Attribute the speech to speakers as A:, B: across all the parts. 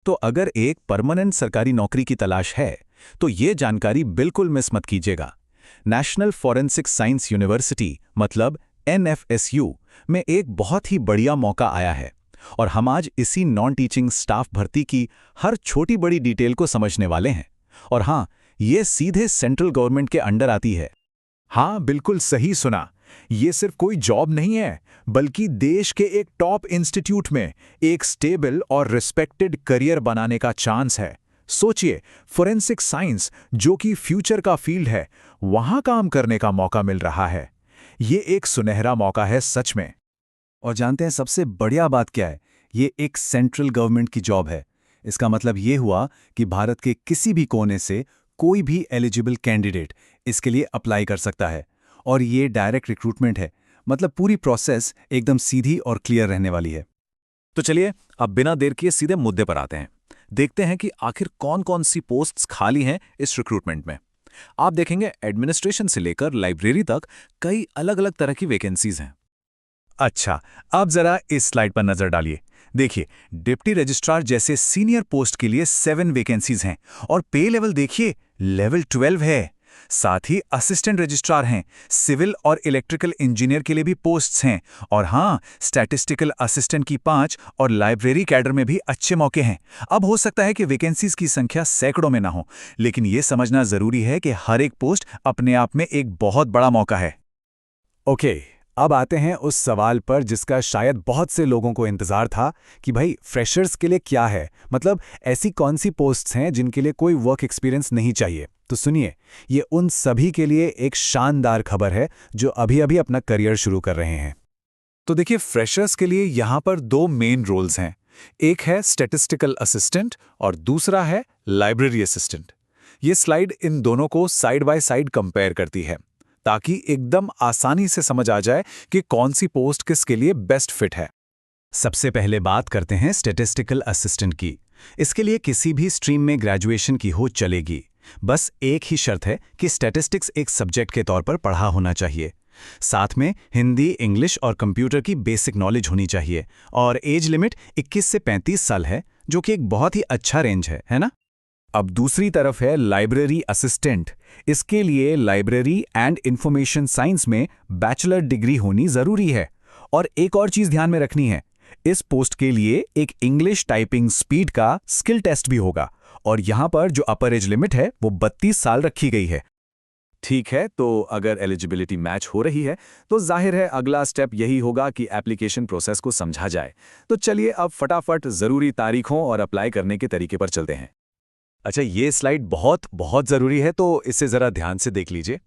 A: तो अगर एक परमानेंट सरकारी नौकरी की तलाश है तो ये जानकारी बिल्कुल मिस मत कीजिएगा। नेशनल फॉरेंसिक साइंस यूनिवर्सिटी मतलब NFSU में एक बहुत ही बढ़िया मौका आया है और हम आज इसी नॉन टीचिंग स्टाफ भर्ती की हर छोटी बड़ी डिटेल को समझने वाले हैं। और हाँ, ये सीधे सेंट्रल गवर्नमेंट के अंडर आती है।
B: हाँ, बिल्कुल सही सुना। ये सिर्फ कोई जॉब नहीं है, बल्कि देश के एक टॉप इंस्टीट्यूट में एक स्टेबल और रिस्पेक्टेड करियर बनाने का चांस है। सोचिए, फोरेंसिक साइंस जो कि फ्यूचर का फील्ड है, वहां काम करने का मौका मिल रहा है। ये एक सुनहरा मौका है सच में।
A: और जानते हैं सबसे बढ़िया बात क्या है? ये एक सेंट्रल गवर्नमेंट की जॉब है। इसका मतलब ये हुआ कि भारत के किसी भी कोने से कोई भी एलिजिबल कैंडिडेट इसके लिए अप्लाई कर सकता है। और ये डायरेक्ट रिक्रूटमेंट है, मतलब पूरी प्रोसेस एकदम सीधी और क्लियर रहने वाली है।
C: तो चलिए अब बिना देर किए सीधे मुद्दे पर आते हैं। देखते हैं कि आखिर कौन कौन सी पोस्ट्स खाली हैं इस रिक्रूटमेंट में। आप देखेंगे एडमिनिस्ट्रेशन से लेकर लाइब्रेरी तक कई अलग अलग तरह की वैकेंसीज हैं।
B: अच्छा, अब जरा इस स्लाइड पर नजर डालिए। देखिए, डिप्टी रजिस्ट्रार जैसे सीनियर पोस्ट के लिए 7 वैकेंसीज हैं और पे लेवल देखिए, लेवल 12 है। साथ ही असिस्टेंट रजिस्ट्रार हैं, सिविल और इलेक्ट्रिकल इंजीनियर के लिए भी पोस्ट्स हैं। और हाँ, स्टैटिस्टिकल असिस्टेंट की 5 और लाइब्रेरी कैडर में भी अच्छे मौके हैं। अब हो सकता है कि वैकेंसीज की संख्या सैकड़ों में ना हो, लेकिन यह समझना जरूरी है कि हर एक पोस्ट अपने आप में एक बहुत बड़ा मौका है।
D: ओके, अब आते हैं उस सवाल पर जिसका शायद बहुत से लोगों को इंतजार था कि भाई फ्रेशर्स के लिए क्या है, मतलब ऐसी कौन सी पोस्ट्स हैं जिनके लिए कोई वर्क एक्सपीरियंस नहीं चाहिए। तो सुनिए, ये उन सभी के लिए एक शानदार खबर है जो अभी अभी अपना करियर शुरू कर रहे हैं।
B: तो देखिए, फ्रेशर्स के लिए यहां पर 2 मेन रोल्स हैं। एक है स्टैटिस्टिकल असिस्टेंट और दूसरा है लाइब्रेरी असिस्टेंट। ये स्लाइड इन दोनों को साइड बाय साइड कंपेयर करती है ताकि एकदम आसानी से समझ आ जाए कि कौन सी पोस्ट किसके लिए बेस्ट फिट है।
A: सबसे पहले बात करते हैं स्टैटिस्टिकल असिस्टेंट की। इसके लिए किसी भी स्ट्रीम में ग्रेजुएशन की हो चलेगी। बस एक ही शर्त है कि स्टैटिस्टिक्स एक सब्जेक्ट के तौर पर पढ़ा होना चाहिए। साथ में हिंदी, इंग्लिश और कंप्यूटर की बेसिक नॉलेज होनी चाहिए। और एज लिमिट 21 से 35 साल है, जो कि एक बहुत ही अच्छा रेंज है ना?
D: अब दूसरी तरफ है लाइब्रेरी असिस्टेंट। इसके लिए लाइब्रेरी एंड इंफॉर्मेशन साइंस में बैचलर डिग्री होनी जरूरी है। और एक और चीज ध्यान में रखनी है, इस पोस्ट के लिए एक इंग्लिश टाइपिंग स्पीड का स्किल टेस्ट भी होगा और यहां पर जो अपर एज लिमिट है वो 32 साल रखी गई है।
C: ठीक है, तो अगर एलिजिबिलिटी मैच हो रही है तो जाहिर है अगला स्टेप यही होगा कि एप्लीकेशन प्रोसेस को समझा जाए। तो चलिए अब फटाफट जरूरी तारीखों और अप्लाई करने के तरीके पर चलते हैं। अच्छा, ये स्लाइड बहुत बहुत ज़रूरी है, तो इसे ज़रा ध्यान से देख लीजिए।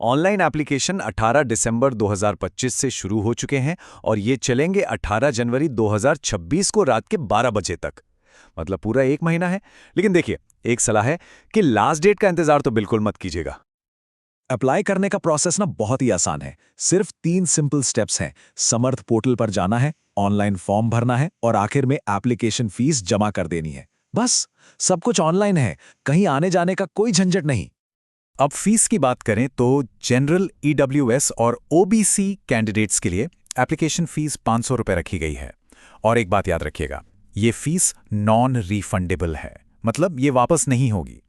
C: ऑनलाइन एप्लीकेशन 18 दिसंबर 2025 से शुरू हो चुके हैं और ये चलेंगे 18 जनवरी 2026 को रात के 12 बजे तक, मतलब पूरा 1 महीना है। लेकिन देखिए, एक सलाह है कि लास्ट डेट का इंतजार तो बिल्कुल मत कीजिएगा।
B: अप्लाई करने का प्रोसेस ना बहुत ही आसान है। सिर्फ 3 सिंपल स्टेप्स हैं। समर्थ पोर्टल पर जाना है, ऑनलाइन फॉर्म भरना है और आखिर में एप्लीकेशन फीस जमा कर देनी है। बस, सब कुछ ऑनलाइन है, कहीं आने जाने का कोई झंझट नहीं।
A: अब फीस की बात करें तो जनरल, EWS और OBC कैंडिडेट्स के लिए एप्लीकेशन फीस 500 रुपये रखी गई है। और एक बात याद रखिएगा, ये फीस नॉन रिफंडेबल है, मतलब ये वापस नहीं होगी।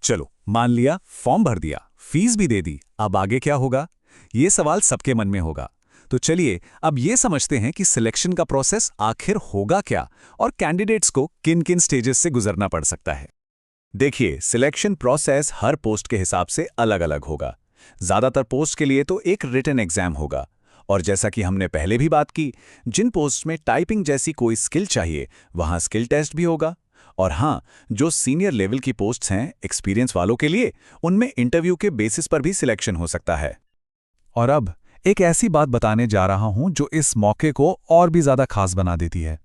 A: चलो, मान लिया फॉर्म भर दिया, फीस भी दे दी, अब आगे क्या होगा? ये सवाल सबके मन में होगा। तो चलिए अब ये समझते हैं कि सिलेक्शन का प्रोसेस आखिर होगा क्या और कैंडिडेट्स को किन किन स्टेजेस से गुजरना पड़ सकता है। देखिए, सिलेक्शन प्रोसेस हर पोस्ट के हिसाब से अलग अलग होगा। ज़्यादातर पोस्ट के लिए तो एक रिटन एग्जाम होगा और जैसा कि हमने पहले भी बात की, जिन पोस्ट में टाइपिंग जैसी कोई स्किल चाहिए वहाँ स्किल टेस्ट भी होगा। और हाँ, जो सीनियर लेवल की पोस्ट्स हैं एक्सपीरियंस वालों के लिए, उनमें इंटरव्यू के बेसिस पर भी सिलेक्शन हो सकता है।
D: और अब एक ऐसी बात बताने जा रहा हूं जो इस मौके को और भी ज्यादा खास बना देती है।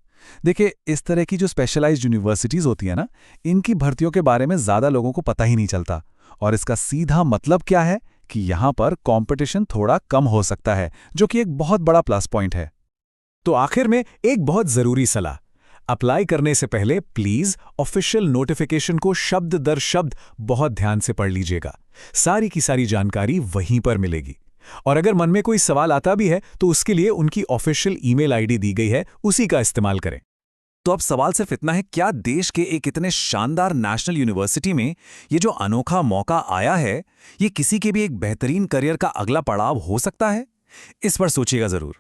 D: देखिए, इस तरह की जो स्पेशलाइज्ड यूनिवर्सिटीज होती है ना, इनकी भर्तियों के बारे में ज्यादा लोगों को पता ही नहीं चलता। और इसका सीधा मतलब क्या है कि यहां पर कंपटीशन थोड़ा कम हो सकता है, जो कि एक बहुत बड़ा प्लस पॉइंट है। तो आखिर में एक बहुत जरूरी सलाह, अप्लाई करने से पहले प्लीज ऑफिशियल नोटिफिकेशन को शब्द दर शब्द बहुत ध्यान से पढ़ लीजिएगा। सारी की सारी जानकारी वहीं पर मिलेगी। और अगर मन में कोई सवाल आता भी है तो उसके लिए उनकी ऑफिशियल ईमेल आईडी दी गई है, उसी का इस्तेमाल करें।
B: तो अब सवाल सिर्फ इतना है, क्या देश के एक इतने शानदार नेशनल यूनिवर्सिटी में ये जो अनोखा मौका आया है, ये किसी के भी एक बेहतरीन करियर का अगला पड़ाव हो सकता है? इस पर सोचिएगा जरूर।